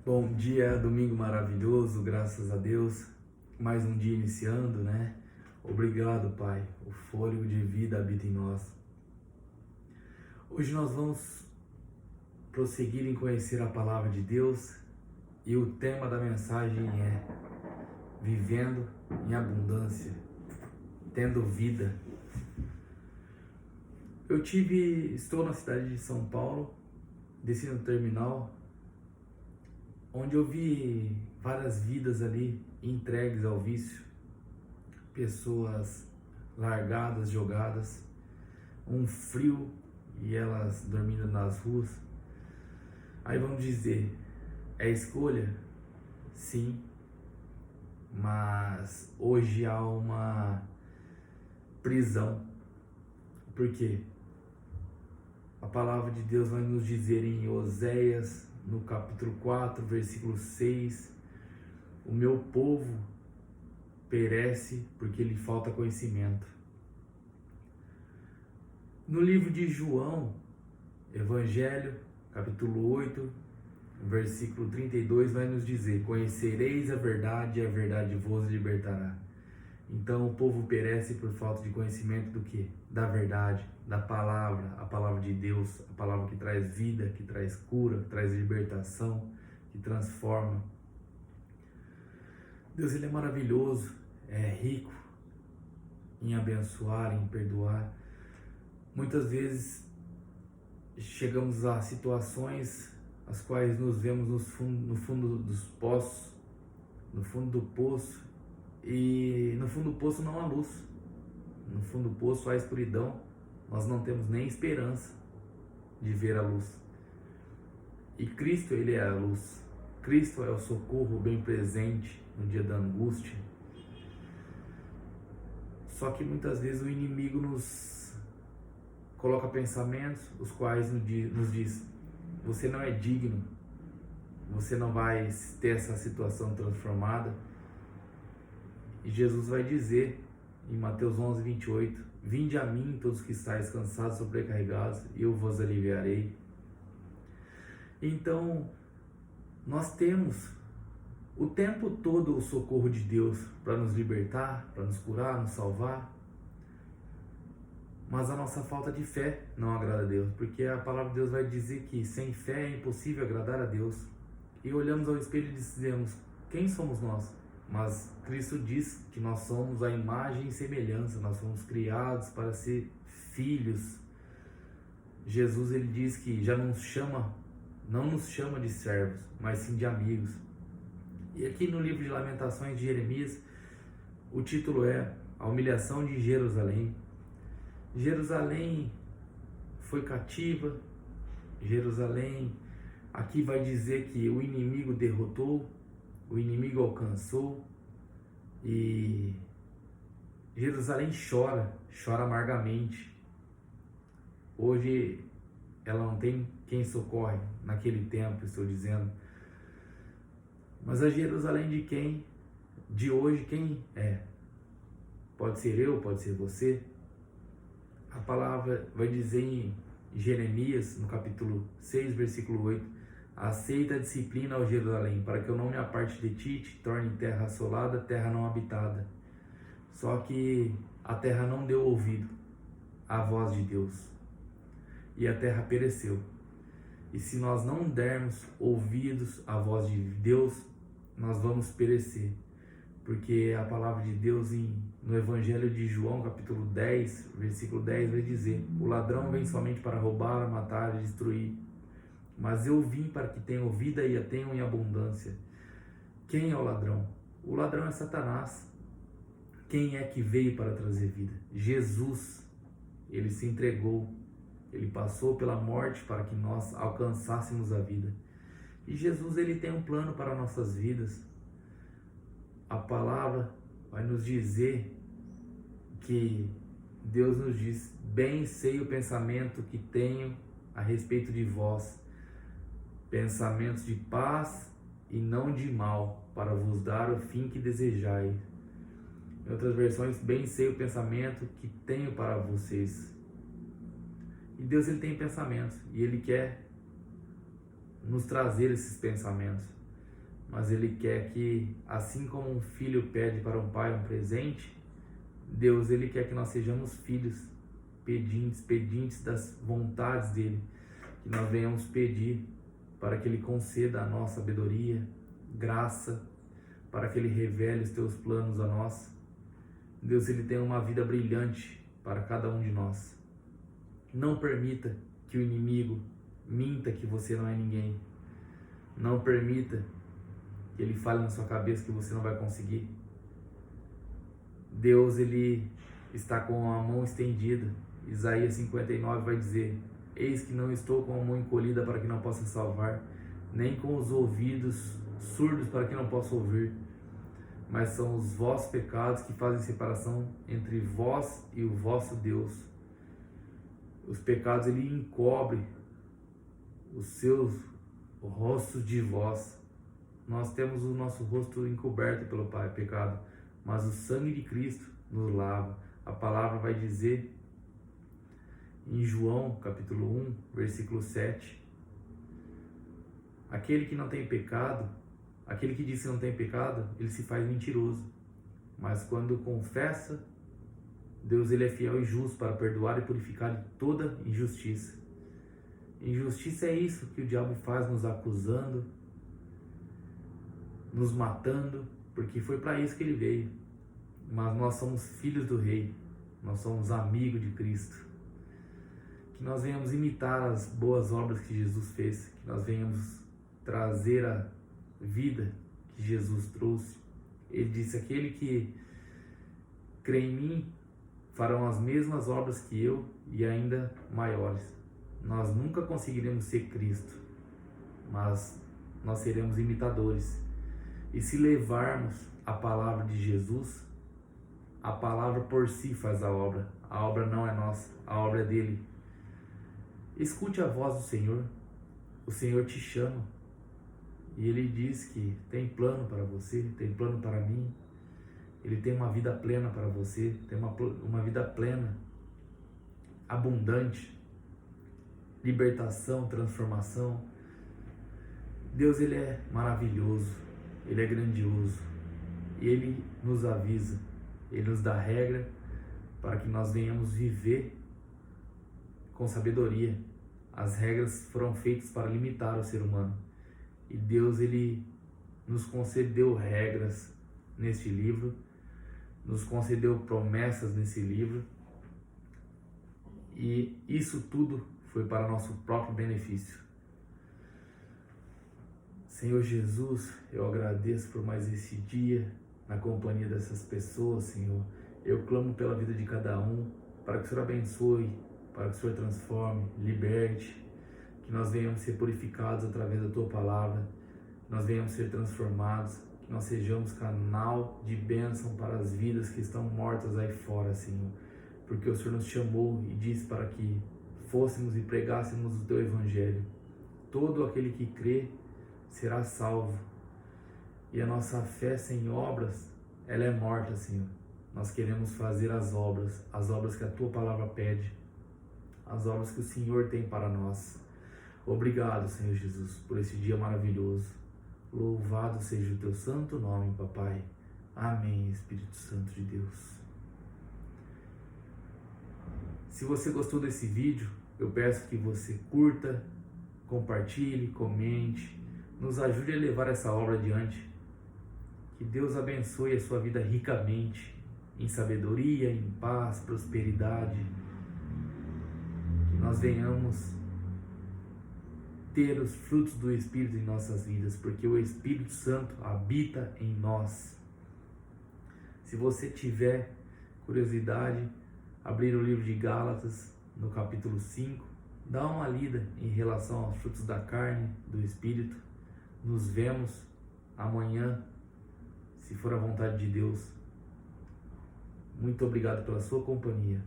Bom dia, domingo maravilhoso, graças a Deus. Mais um dia iniciando, né? Obrigado, Pai. O fôlego de vida habita em nós. Hoje nós vamos prosseguir em conhecer a palavra de Deus e o tema da mensagem é vivendo em abundância, tendo vida. Estou na cidade de São Paulo, desci no terminal, onde eu vi várias vidas ali entregues ao vício, pessoas largadas, jogadas, um frio e elas dormindo nas ruas. Aí vamos dizer, é escolha? Sim, mas hoje há uma prisão. Por quê? A palavra de Deus vai nos dizer em Oséias, no capítulo 4, versículo 6, o meu povo perece porque lhe falta conhecimento. No livro de João, Evangelho, capítulo 8, versículo 32, vai nos dizer: conhecereis a verdade e a verdade vos libertará. Então o povo perece por falta de conhecimento do que? Da verdade, da palavra, a palavra de Deus, a palavra que traz vida, que traz cura, que traz libertação, que transforma. Deus, ele é maravilhoso, é rico em abençoar, em perdoar. Muitas vezes chegamos a situações as quais nos vemos no fundo dos poços, no fundo do poço, e no fundo do poço não há luz, no fundo do poço há escuridão, nós não temos nem esperança de ver a luz. E Cristo, ele é a luz, Cristo é o socorro bem presente no dia da angústia. Só que muitas vezes o inimigo nos coloca pensamentos os quais nos diz: você não é digno, você não vai ter essa situação transformada. E Jesus vai dizer em Mateus 11, 28, vinde a mim todos que estáis cansados e sobrecarregados, e eu vos aliviarei. Então, nós temos o tempo todo o socorro de Deus para nos libertar, para nos curar, nos salvar. Mas a nossa falta de fé não agrada a Deus, porque a palavra de Deus vai dizer que sem fé é impossível agradar a Deus. E olhamos ao espelho e dizemos: quem somos nós? Mas Cristo diz que nós somos a imagem e semelhança, nós somos criados para ser filhos. Jesus, ele diz que já não nos chama de servos, mas sim de amigos. E aqui no livro de Lamentações de Jeremias, o título é A Humilhação de Jerusalém. Jerusalém foi cativa, Jerusalém, aqui vai dizer que o inimigo derrotou, o inimigo alcançou, e Jerusalém chora amargamente. Hoje ela não tem quem socorre, naquele tempo estou dizendo. Mas a Jerusalém de quem? De hoje quem é? Pode ser eu, pode ser você. A palavra vai dizer em Jeremias, no capítulo 6, versículo 8, aceita a disciplina, ó Jerusalém, para que eu não me aparte de ti, te torne terra assolada, terra não habitada. Só que a terra não deu ouvido à voz de Deus, e a terra pereceu. E se nós não dermos ouvidos à voz de Deus, nós vamos perecer. Porque a palavra de Deus no Evangelho de João, capítulo 10, versículo 10, vai dizer: o ladrão vem somente para roubar, matar e destruir. Mas eu vim para que tenham vida e a tenham em abundância. Quem é o ladrão? O ladrão é Satanás. Quem é que veio para trazer vida? Jesus. Ele se entregou. Ele passou pela morte para que nós alcançássemos a vida. E Jesus, ele tem um plano para nossas vidas. A palavra vai nos dizer que Deus nos diz: bem sei o pensamento que tenho a respeito de vós, pensamentos de paz e não de mal, para vos dar o fim que desejais. Em outras versões, bem sei o pensamento que tenho para vocês. E Deus, ele tem pensamentos, e ele quer nos trazer esses pensamentos. mas Ele quer que, assim como um filho pede para um pai um presente, Deus, Ele quer que nós sejamos filhos, pedintes das vontades dEle, que nós venhamos pedir para que Ele conceda a nós sabedoria, graça, para que Ele revele os Teus planos a nós. Deus, Ele tem uma vida brilhante para cada um de nós. Não permita que o inimigo minta que você não é ninguém. Não permita que ele fale na sua cabeça que você não vai conseguir. Deus, Ele está com a mão estendida. Isaías 59 vai dizer: eis que não estou com a mão encolhida para que não possa salvar, nem com os ouvidos surdos para que não possa ouvir. Mas são os vossos pecados que fazem separação entre vós e o vosso Deus. Os pecados, Ele encobre os seus rostos de vós. Nós temos o nosso rosto encoberto pelo pecado, mas o sangue de Cristo nos lava. A palavra vai dizer em João capítulo 1, versículo 7, aquele que não tem pecado, aquele que diz que não tem pecado, ele se faz mentiroso, mas quando confessa, Deus, Ele é fiel e justo para perdoar e purificar de toda injustiça. Injustiça é isso que o diabo faz, nos acusando, nos matando, porque foi para isso que ele veio. Mas nós somos filhos do Rei, nós somos amigos de Cristo. Que nós venhamos imitar as boas obras que Jesus fez, que nós venhamos trazer a vida que Jesus trouxe. Ele disse: aquele que crê em mim farão as mesmas obras que eu e ainda maiores. Nós nunca conseguiremos ser Cristo, mas nós seremos imitadores. E se levarmos a palavra de Jesus, a palavra por si faz a obra não é nossa, a obra é dele. Escute a voz do Senhor, o Senhor te chama, e Ele diz que tem plano para você, tem plano para mim. Ele tem uma vida plena para você, tem uma vida plena, abundante, libertação, transformação. Deus, Ele é maravilhoso, Ele é grandioso, e Ele nos avisa, Ele nos dá regra para que nós venhamos viver com sabedoria. As regras foram feitas para limitar o ser humano, e Deus, Ele nos concedeu regras neste livro, nos concedeu promessas nesse livro, e isso tudo foi para nosso próprio benefício. Senhor Jesus, eu agradeço por mais esse dia na companhia dessas pessoas, Senhor. Eu clamo pela vida de cada um, para que o Senhor abençoe, para que o Senhor transforme, liberte, que nós venhamos ser purificados através da Tua palavra, que nós venhamos ser transformados, que nós sejamos canal de bênção para as vidas que estão mortas aí fora, Senhor. Porque o Senhor nos chamou e disse para que fôssemos e pregássemos o Teu Evangelho. Todo aquele que crê será salvo. E a nossa fé sem obras, ela é morta, Senhor. Nós queremos fazer as obras que a Tua palavra pede, as obras que o Senhor tem para nós. Obrigado, Senhor Jesus, por esse dia maravilhoso. Louvado seja o Teu santo nome, Papai. Amém, Espírito Santo de Deus. Se você gostou desse vídeo, eu peço que você curta, compartilhe, comente, nos ajude a levar essa obra adiante. Que Deus abençoe a sua vida ricamente, em sabedoria, em paz, prosperidade. Que nós venhamos ter os frutos do Espírito em nossas vidas, porque o Espírito Santo habita em nós. Se você tiver curiosidade, abrir o livro de Gálatas, no capítulo 5, dá uma lida em relação aos frutos da carne, do Espírito. Nos vemos amanhã, se for a vontade de Deus. Muito obrigado pela sua companhia.